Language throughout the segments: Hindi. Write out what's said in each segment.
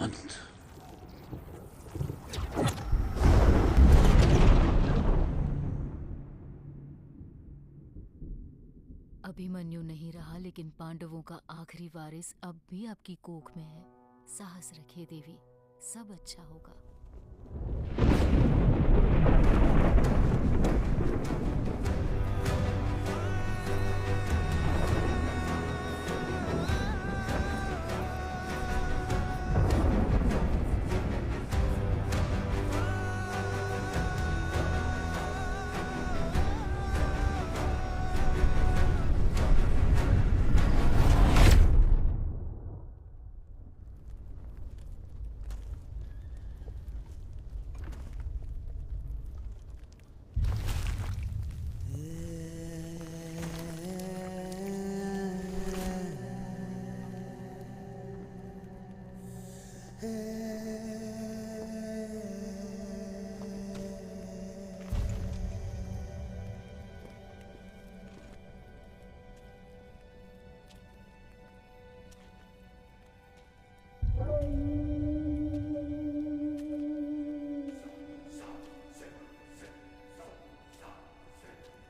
बंद। अभिमन्यु नहीं रहा, लेकिन पांडवों का आखिरी वारिस अब भी आपकी कोख में है। साहस रखिए देवी, सब अच्छा होगा।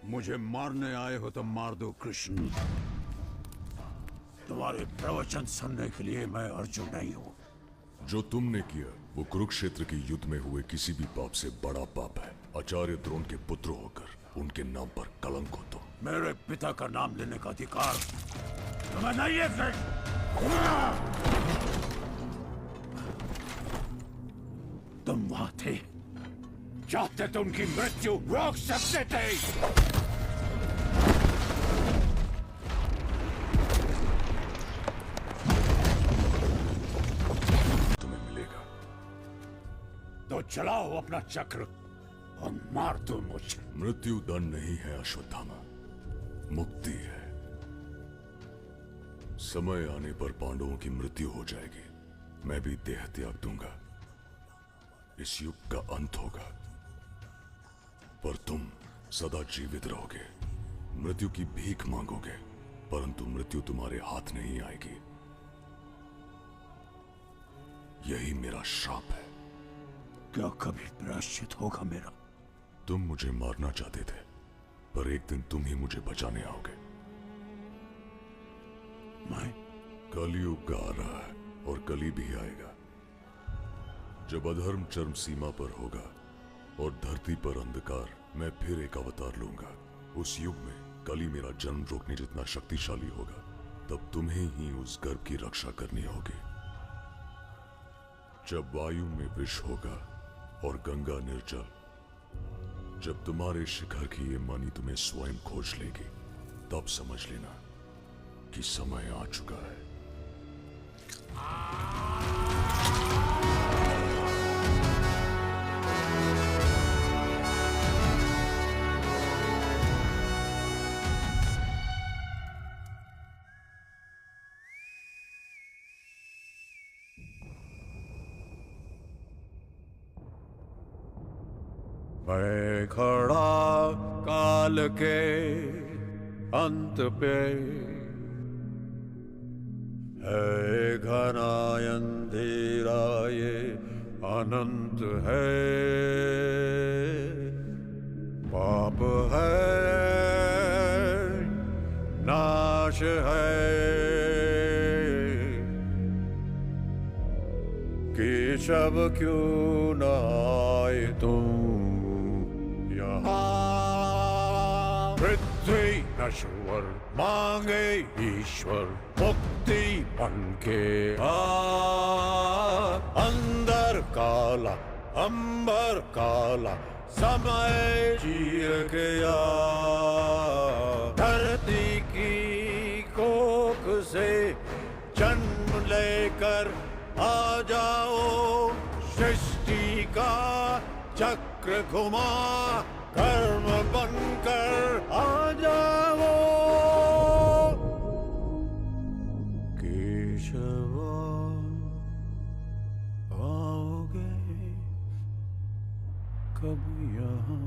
मुझे मारने आए हो तो मार दो कृष्ण। तुम्हारे प्रवचन सुनने के लिए मैं अर्जुन नहीं हूँ। जो तुमने किया वो कुरुक्षेत्र के युद्ध में हुए किसी भी पाप से बड़ा पाप है। आचार्य द्रोण के पुत्र होकर उनके नाम पर कलंक हो तुम। मेरे पिता का नाम लेने का अधिकार तुम्हें नहीं है कृष्ण। तुम वहां थे, चाहते तो उनकी मृत्यु रोक सकते थे। तुम्हें मिलेगा तो चलाओ अपना चक्र और मार दो मुझे। मृत्यु दंड नहीं है अश्वत्थामा, मुक्ति है। समय आने पर पांडवों की मृत्यु हो जाएगी, मैं भी देह त्याग दूंगा। इस युग का अंत होगा, पर तुम सदा जीवित रहोगे। मृत्यु की भीख मांगोगे, परंतु मृत्यु तुम्हारे हाथ नहीं आएगी। यही मेरा श्राप है। क्या कभी प्रायश्चित होगा मेरा? तुम मुझे मारना चाहते थे, पर एक दिन तुम ही मुझे बचाने आओगे। मैं? कलयुग आ रहा है और कली भी आएगा। जब अधर्म चरम सीमा पर होगा और धरती पर अंधकार, मैं फिर एक अवतार लूंगा। उस युग में कली मेरा जन्म रोकने जितना शक्तिशाली होगा। तब तुम्हें ही उस गर्भ की रक्षा करनी होगी। जब वायु में विष होगा और गंगा निर्जल, जब तुम्हारे शिखर की ये मणि तुम्हें स्वयं खोज लेगी, तब समझ लेना कि समय आ चुका है। मैं खड़ा काल के अंत पे, है घना अंधेरा ये अनंत है। पाप है, नाश है, केशव क्यों न आए तुम पृथ्वी नश्वर मांगे ईश्वर मुक्ति बन के अंदर काला अंबर काला समय चीर गया। धरती की कोख से जन्म लेकर आ जाओ, सृष्टि का चक्र घुमा कर्म बनकर आ जाओ। केशवा आओगे कब यहाँ?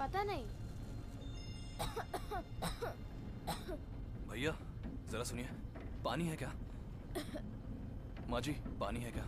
पता नहीं। भैया जरा सुनिए, पानी है क्या? माँ जी पानी है क्या?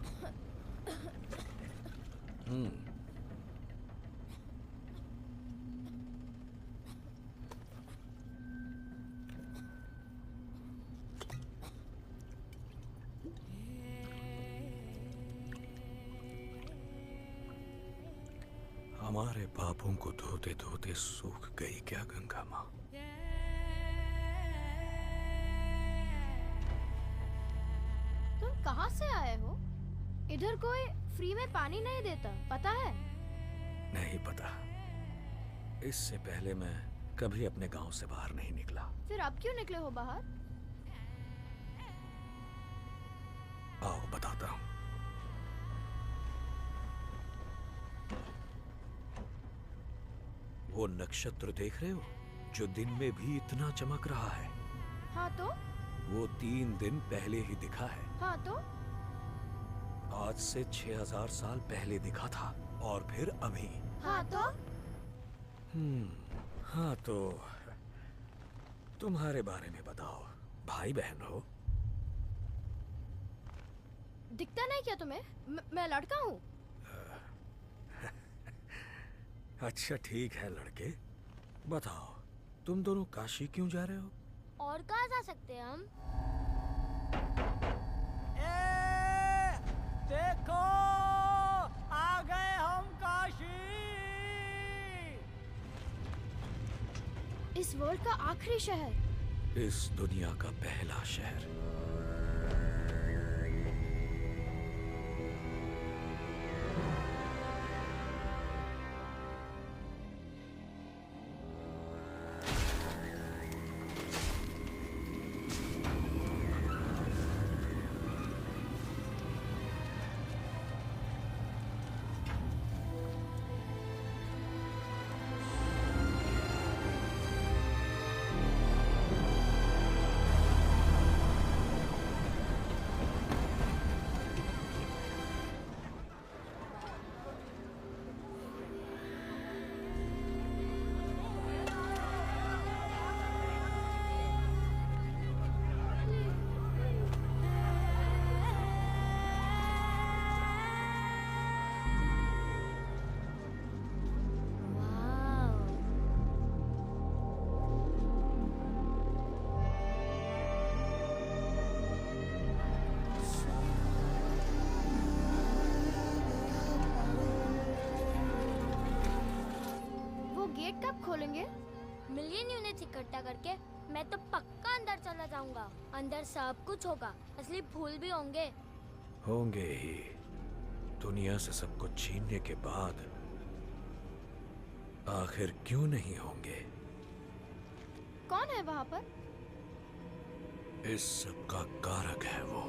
हमारे पापों को धोते धोते सूख गई क्या गंगा माँ? तुम कहाँ से आए हो? इधर कोई फ्री में पानी नहीं देता, पता है? नहीं पता। इससे पहले मैं कभी अपने गांव से बाहर नहीं निकला। फिर अब क्यों निकले हो बाहर? आओ बताता हूँ। वो नक्षत्र देख रहे हो जो दिन में भी इतना चमक रहा है? हाँ तो? वो 3 दिन पहले ही दिखा है। हाँ तो? आज से 6000 साल पहले दिखा था और फिर अभी। हाँ तो? हाँ तो तुम्हारे बारे में बताओ, भाई बहन हो? दिखता नहीं क्या तुम्हें? मैं लड़का हूँ। अच्छा ठीक है लड़के, बताओ तुम दोनों काशी क्यों जा रहे हो? और कहाँ जा सकते हैं हम? देखो आ गए हम काशी। इस वर्ल्ड का आखिरी शहर। इस दुनिया का पहला शहर। गेट कब खोलेंगे? मिलियन यूनिट्स इकट्ठा करके मैं तो पक्का अंदर चला जाऊंगा। अंदर सब कुछ होगा, असली फूल भी होंगे। होंगे ही। दुनिया से सब कुछ छीनने के बाद आखिर क्यों नहीं होंगे? कौन है वहाँ पर? इस सब का कारक है वो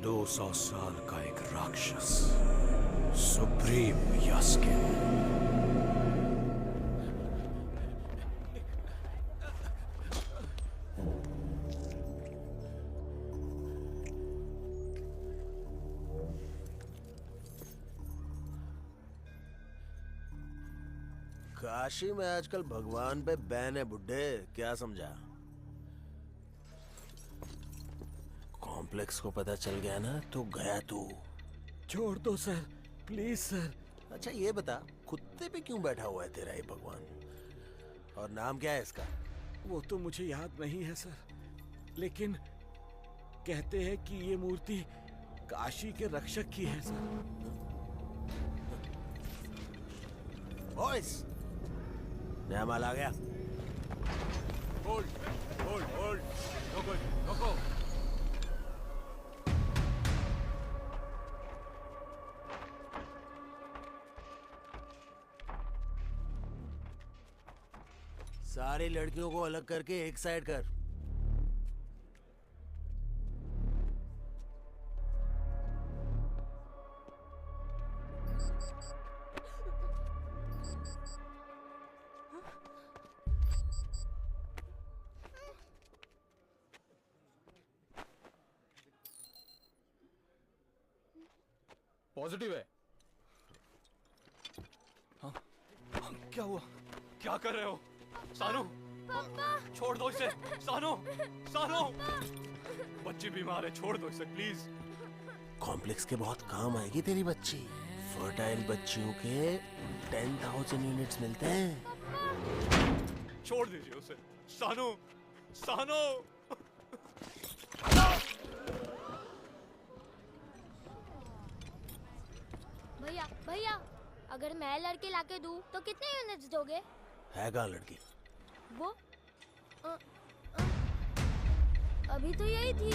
200 साल का एक राक्षस, सुप्रीम यास्किन। काशी में आजकल भगवान पे बैन है बुड्ढे, क्या समझा? कॉम्प्लेक्स को पता चल गया ना तो गया तू। छोड़ दो सर, प्लीज सर। अच्छा ये बता, कुत्ते पे क्यों बैठा हुआ है तेरा ये भगवान? और नाम क्या है इसका? वो तो मुझे याद नहीं है सर, लेकिन कहते हैं कि ये मूर्ति काशी के रक्षक की है सर। बॉयज, नया माल आ गया। होल्ड होल्ड होल्ड, रोको रोको। सारी लड़कियों को अलग करके एक साइड कर। पॉजिटिव है। हाँ क्या हुआ? क्या कर रहे हो? सानू, छोड़ दो इसे। सानू, सानू, बच्ची बीमार है, छोड़ दो इसे प्लीज। कॉम्प्लेक्स के बहुत काम आएगी तेरी बच्ची। फर्टाइल बच्चियों के 10,000 यूनिट्स मिलते हैं। छोड़ दीजिए उसे। सानू, सानू। भैया भैया, अगर मैं लड़के लाके दूं तो कितने यूनिट्स दोगे? है कहाँ लड़की? वो अभी तो यही थी।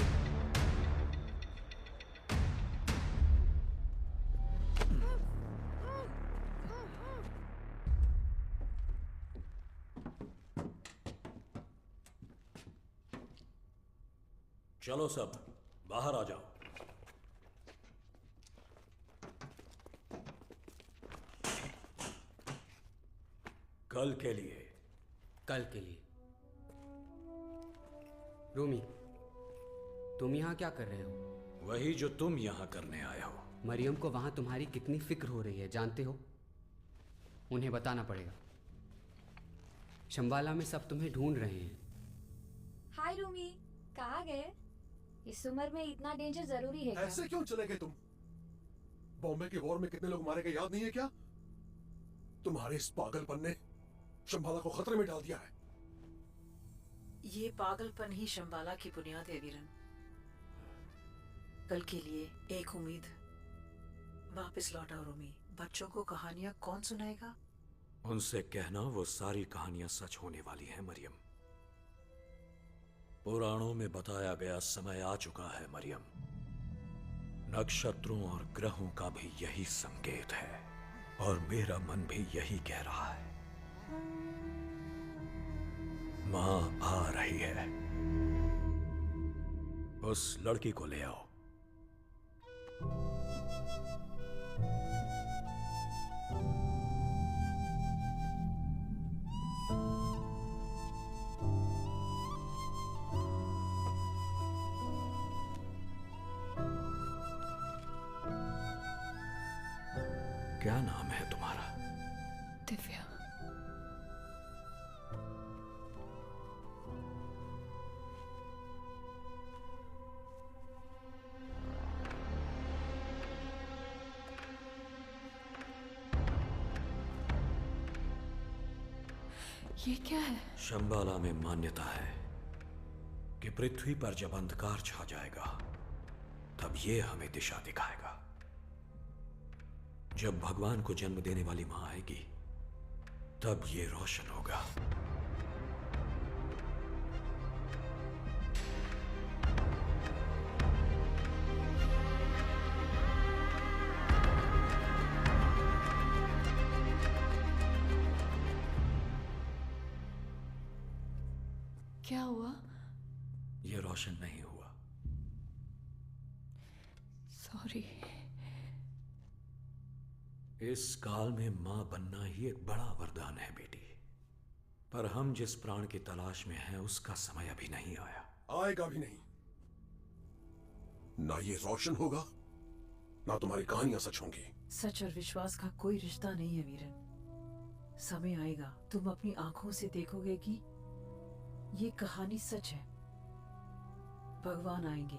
चलो सब बाहर आ जाओ। कल के लिए। कल के लिए। रूमी, तुम यहाँ क्या कर रहे हो? वही जो तुम यहाँ करने आए हो। मरियम को वहाँ तुम्हारी कितनी फिक्र हो रही है जानते हो? उन्हें बताना पड़ेगा। शंबाला में सब तुम्हें ढूंढ रहे हैं। हाय रूमी, कहाँ गए? इस उम्र में इतना डेंजर जरूरी है क्या? ऐसे क्यों चले गए तुम? बॉम्बे के वॉर में कितने लोग मारे गए याद नहीं है क्या? तुम्हारे इस पागलपन ने शंबाला को खतरे में डाल दिया है। ये पागलपन ही शंबाला की बुनियाद है वीरन। कल के लिए एक उम्मीद। वापस लौट आओ रूमी। बच्चों को कहानियां कौन सुनाएगा? उनसे कहना वो सारी कहानियां सच होने वाली हैं मरियम। पुराणों में बताया गया समय आ चुका है मरियम। नक्षत्रों और ग्रहों का भी यही संकेत है और मेरा मन भी यही कह रहा है। मां आ रही है। उस लड़की को ले आओ। क्या नाम है तुम्हारा? दिव्या। ये क्या है? शंबाला में मान्यता है कि पृथ्वी पर जब अंधकार छा जाएगा तब ये हमें दिशा दिखाएगा। जब भगवान को जन्म देने वाली मां आएगी तब ये रोशन होगा। क्या हुआ? ये रोशन नहीं हुआ। सॉरी। इस काल में मां बनना ही एक बड़ा वरदान है बेटी। पर हम जिस प्राण की तलाश में हैं उसका समय अभी नहीं आया। आएगा भी नहीं। ना ये रोशन होगा ना तुम्हारी कहानियां सच होंगी। सच और विश्वास का कोई रिश्ता नहीं है वीरन। समय आएगा तुम अपनी आंखों से देखोगे कि ये कहानी सच है। भगवान आएंगे।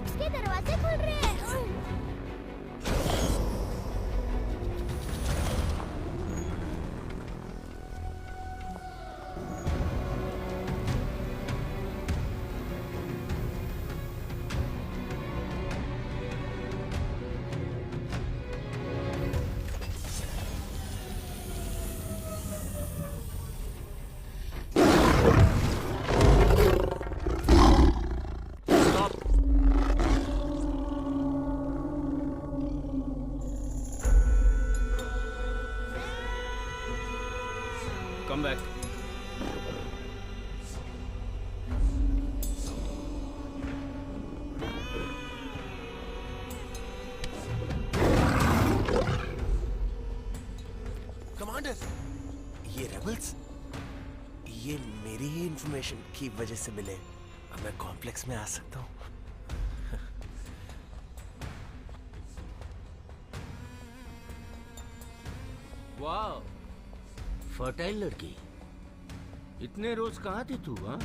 यूनिट्स के दरवाजे खुल रहे हैं। Come back. कमांडर, ये रेबल्स ये मेरी ही इंफॉर्मेशन की वजह से मिले। अब मैं कॉम्प्लेक्स में आ सकता हूँ। वाह, फर्टाइल लड़की। इतने रोज कहाँ थी तू? हाँ,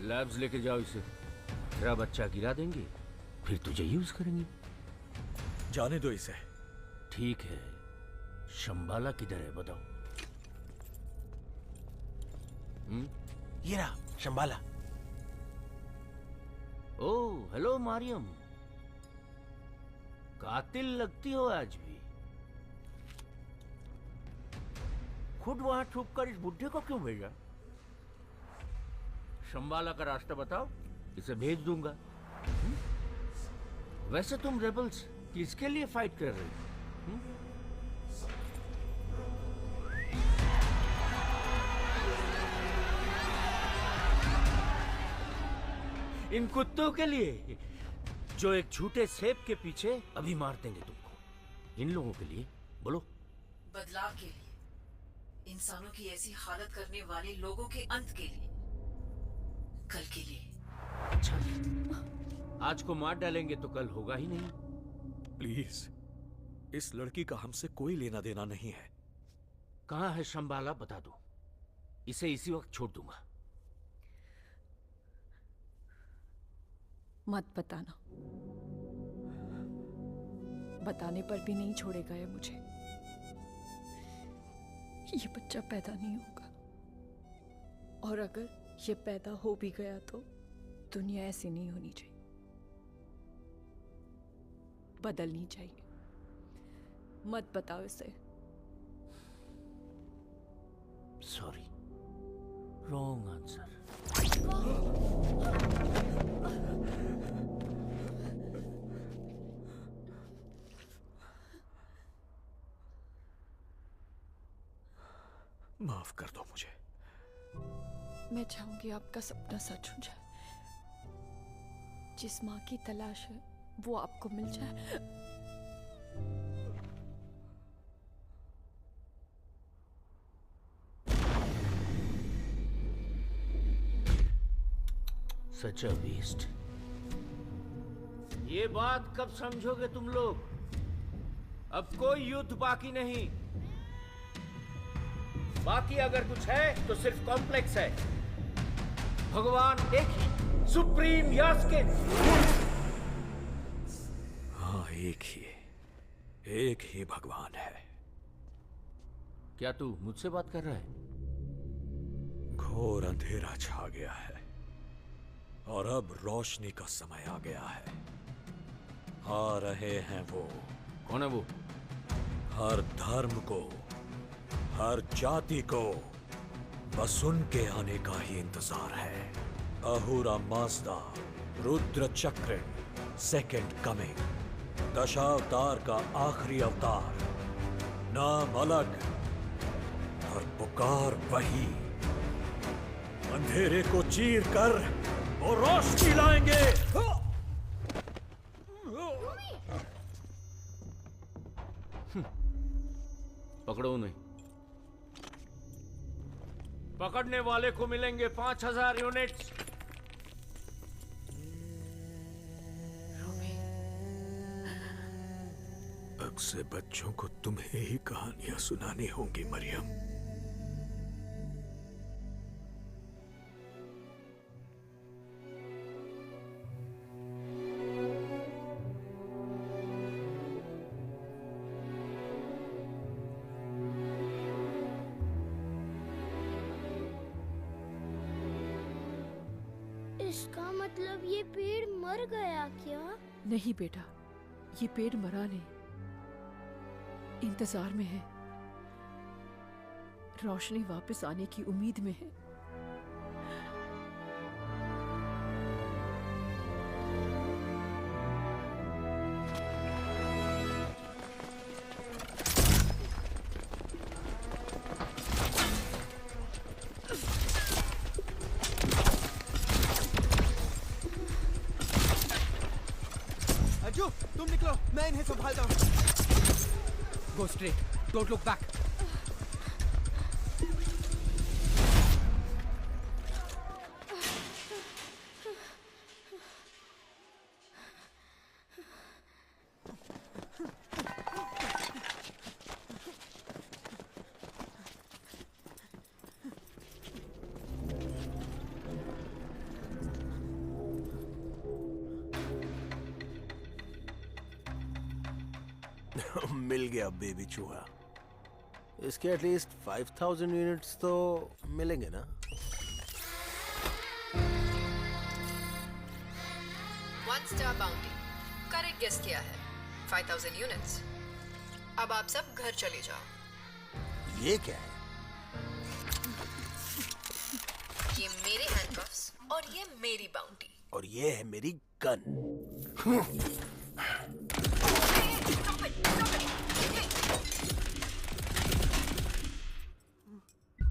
लैब्स लेके जाओ इसे। तेरा बच्चा गिरा देंगे, फिर तुझे यूज करेंगे। जाने दो इसे। ठीक है, शंबाला किधर है बताओ? ये रहा शंबाला। ओह, हेलो मारियम। कातिल लगती हो आज भी। खुद वहां छुपकर इस बुड्ढे को क्यों भेजा? शंबाला का रास्ता बताओ, इसे भेज दूंगा। वैसे तुम रेबल्स किसके लिए फाइट कर रहे हो? इन कुत्तों के लिए जो एक झूठे सेब के पीछे अभी मार देंगे तुमको। इन लोगों के लिए बोलो। बदलाव के लिए, इंसानों की ऐसी हालत करने वाले लोगों के अंत के लिए, कल के लिए। अच्छा, आज को मार डालेंगे तो कल होगा ही नहीं। प्लीज, इस लड़की का हमसे कोई लेना देना नहीं है। कहाँ है शंबाला बता दो, इसे इसी वक्त छोड़ दूंगा। मत बताना, बताने पर भी नहीं छोड़ेगा ये मुझे। ये बच्चा पैदा नहीं होगा, और अगर ये पैदा हो भी गया तो दुनिया ऐसी नहीं होनी चाहिए, बदलनी चाहिए। मत बताओ इसे। Sorry, wrong answer. माफ कर दो मुझे। मैं चाहूंगी आपका सपना सच हो जाए। जिस माँ की तलाश है वो आपको मिल जाए। सच अ वेस्ट। ये बात कब समझोगे तुम लोग? अब कोई युद्ध बाकी नहीं। बाकी अगर कुछ है तो सिर्फ कॉम्प्लेक्स है। भगवान एक ही, सुप्रीम यास्किन। हाँ, एक ही भगवान है। क्या तू मुझसे बात कर रहा है? घोर अंधेरा छा गया है और अब रोशनी का समय आ गया है। आ रहे हैं वो। कौन है वो? हर धर्म को, हर जाति को बस उनके आने का ही इंतजार है। अहुरा माज़दा, रुद्र चक्र, सेकंड कमिंग, दशावतार का आखिरी अवतार। नाम अलग और पुकार वही। अंधेरे को चीर कर वो रोशनी लाएंगे। पकड़ो उन्हें। पकड़ने वाले को मिलेंगे 5000 यूनिट्स। अब से बच्चों को तुम्हें ही कहानियां सुनानी होंगी मरियम। मतलब ये पेड़ मर गया क्या? नहीं बेटा, ये पेड़ मरा नहीं, इंतजार में है, रोशनी वापस आने की उम्मीद में है। अज्जू, तुम निकलो, मैं इन्हें संभालता हूँ। Go straight. Don't look back. मिल गया बेबी चूहा। इसके एटलीस्ट 5000 यूनिट्स तो मिलेंगे ना? One star bounty, correct guess किया है, 5000 यूनिट्स। अब आप सब घर चले जाओ। ये क्या है? ये मेरे हैंडकफ्स और ये मेरी बाउंटी। और ये है मेरी गन।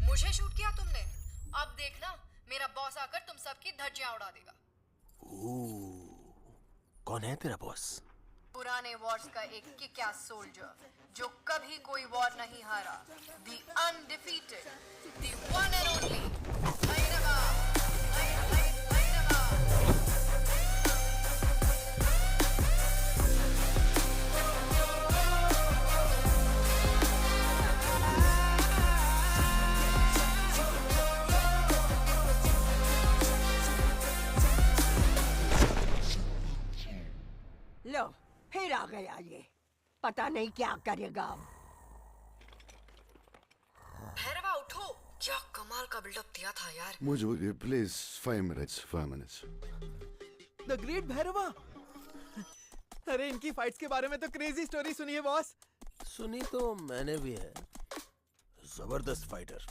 मुझे शूट किया तुमने, अब देखना मेरा बॉस आकर तुम सबकी धज्जियां उड़ा देगा। कौन है तेरा बॉस? पुराने वॉर्स का एक किक-एस सोल्जर जो कभी कोई वॉर नहीं हारा, the undefeated, the one and only Bhairava. लो, फिर आ गया ये, पता नहीं क्या करेगा। भैरवा उठो, क्या कमाल का बिल्डअप दिया था यार। मुझे please 5 minutes. The great Bhairava. अरे इनकी फाइट्स के बारे में तो क्रेजी स्टोरी सुनी है बॉस। सुनी तो मैंने भी है, जबरदस्त फाइटर,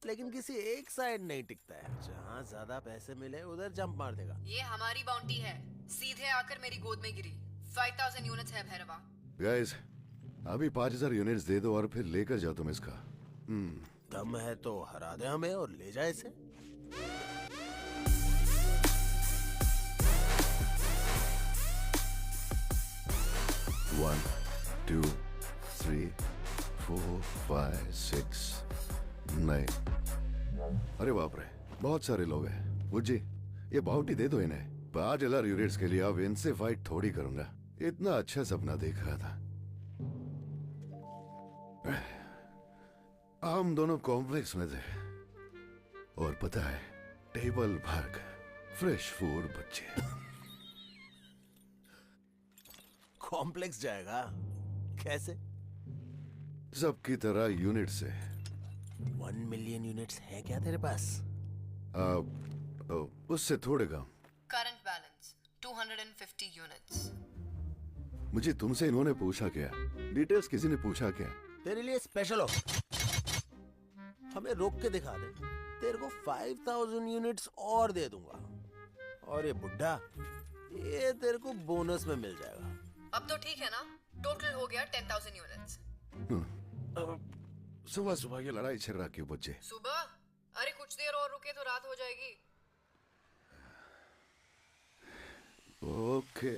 लेकिन किसी एक साइड नहीं टिकता है। जहाँ ज्यादा पैसे मिले उधर जंप मार देगा। ये हमारी बाउंटी है, सीधे आकर मेरी गोद में गिरी। 5000 यूनिट्स है भैरवा। गाइस, अभी 5000 यूनिट्स दे दो और फिर लेकर जाओ तुम इसका। दम है तो हरा दे हमें और ले जाए इसे। One, 2, 3, 4, 5, 6, 9। अरे बाप रे, बहुत सारे लोग हैं। बुज्जी, ये बाउंटी दे दो इन्हें। 5000 यूनिट्स के लिए अब इनसे फाइट थोड़ी करूंगा। इतना अच्छा सपना देख रहा था। हम दोनों कॉम्प्लेक्स में थे और पता है, टेबल भर फ्रेश फूड बच्चे। कॉम्प्लेक्स जाएगा कैसे? सबकी तरह यूनिट से। 1 मिलियन यूनिट्स है क्या तेरे पास? उससे थोड़े कम। Current balance 250 units. मुझे तुमसे इन्होंने पूछा क्या? डिटेल्स किसी ने पूछा क्या? तेरे लिए स्पेशल हो, हमें रोक के दिखा दे, तेरे को 5000 यूनिट्स और दे दूंगा। और ये बुड्ढा, ये तेरे को बोनस में मिल जाएगा। अब तो ठीक है ना? टोटल हो गया 10,000 यूनिट्स। सुबह सुबह ये लड़ाई छिड़ रहा क्यों बच्चे? सुबह? अरे कुछ देर और रुके तो रात हो जाएगी। ओके।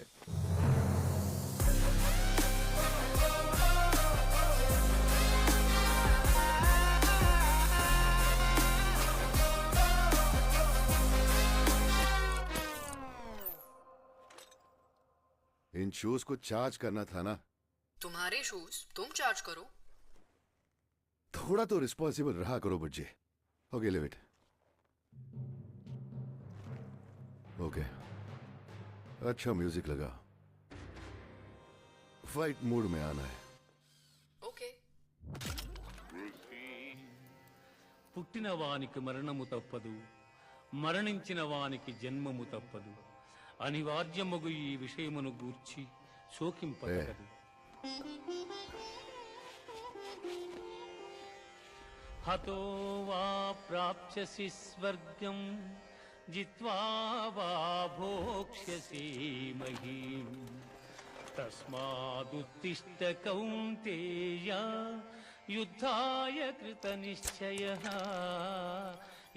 इन शूज को चार्ज करना था ना? तुम्हारे शूज तुम चार्ज करो। थोड़ा तो रिस्पॉन्सिबल रहा करो बच्चे। Okay, live it. ओके, अच्छा म्यूजिक लगा। फाइट मूड में आना है। ओके। పుట్టిన వానికి మరణము తప్పదు, మరణించిన వానికి జన్మము తప్పదు. అనివార్యమగు ఈ విషయమును గూర్చి శోకింపతగదు. హతో వా ప్రాప్స్యసి స్వర్గం జిత్వా వా భోక్ష్యసి మహీం. తస్మాదుత్తిష్ఠ కౌంతేయ యుద్ధాయ కృతనిశ్చయః.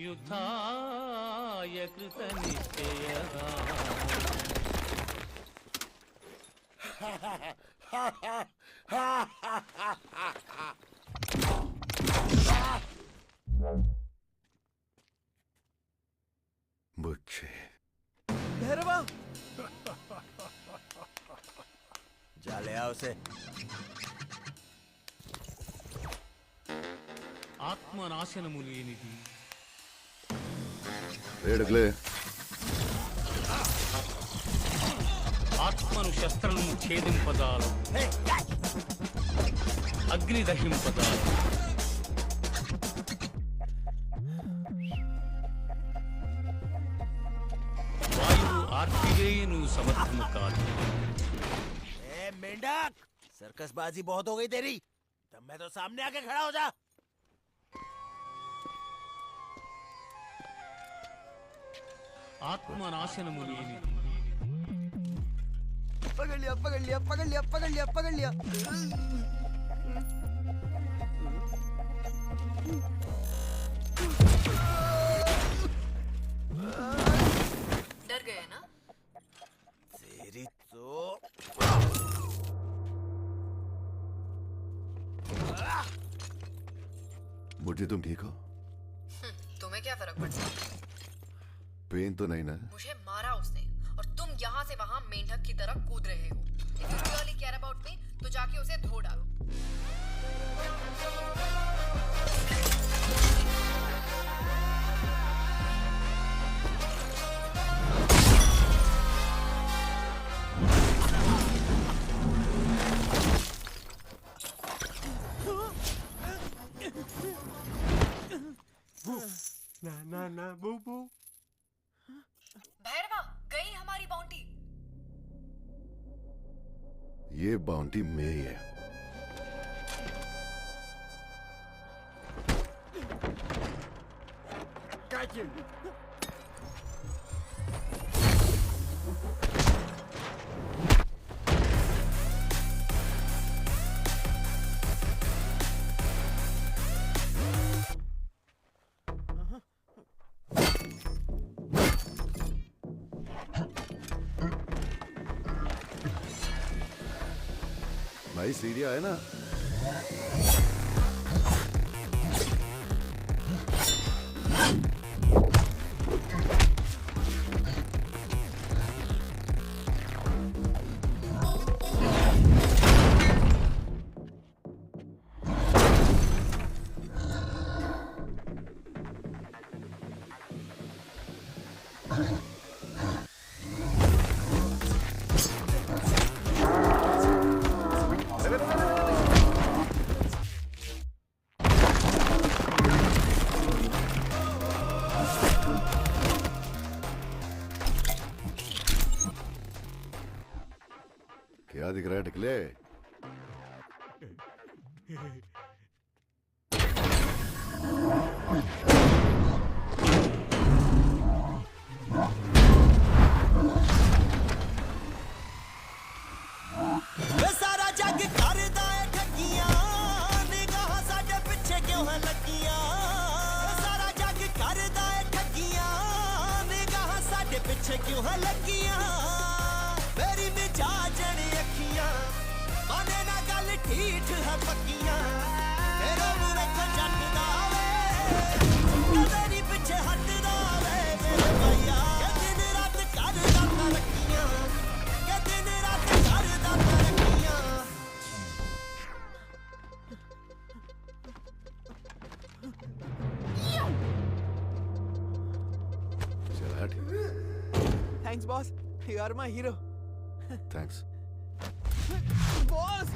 యుద్ధాయ కృతనిశ్చయః. मुझे भैरवा जा ले आओ उसे। ఆత్మనాశనము లేనిది. ఏడగలే ఆత్మను శస్త్రము ఛేదింపదాలు, అగ్ని దహింపదాలు. వాయువు ఆర్పివేయును సమర్థము కాదు. मेंढक, सर्कस बाजी बहुत हो गई तेरी। तब मैं तो सामने आके खड़ा हो जा। ఆత్మనాశనము లేనిది. पकड़ लिया पकड़ लिया पकड़ लिया पकड़ लिया पकड़ लिया। डर गए ना? तेरी तो मुझे तुम ठीक हो? तुम्हें क्या फर्क पड़ता है? पेन तो नहीं ना? मुझे मारा उसने और तुम यहाँ से वहाँ मेंढक की तरह कूद रहे हो। If you really care about me, तो जाके उसे धो डालो। ना ना ना बूबू। भैरवा, गई हमारी बाउंटी। ये बाउंटी मेरी है। भाई सीढ़िया है ना? क्या दिख रहा है टिकले? सारा जग करदा है ठगियां, निगाह साडे पिछे क्यों है लगियां। सारा जग करदा है ठगियां, निगाह साडे पिछे क्यों है लगियां। मेरी मिजाजन अखियां माने ना गल ठीक है पक्कियां। तेरे मुरे जट दा वे तेरी पिछे हटदा वे मेरे भैया। के दिन रात करदा तरक्कियां, के दिन रात करदा तरक्कियां। चला ठीक। Thanks boss, you are my hero. Thanks. Boss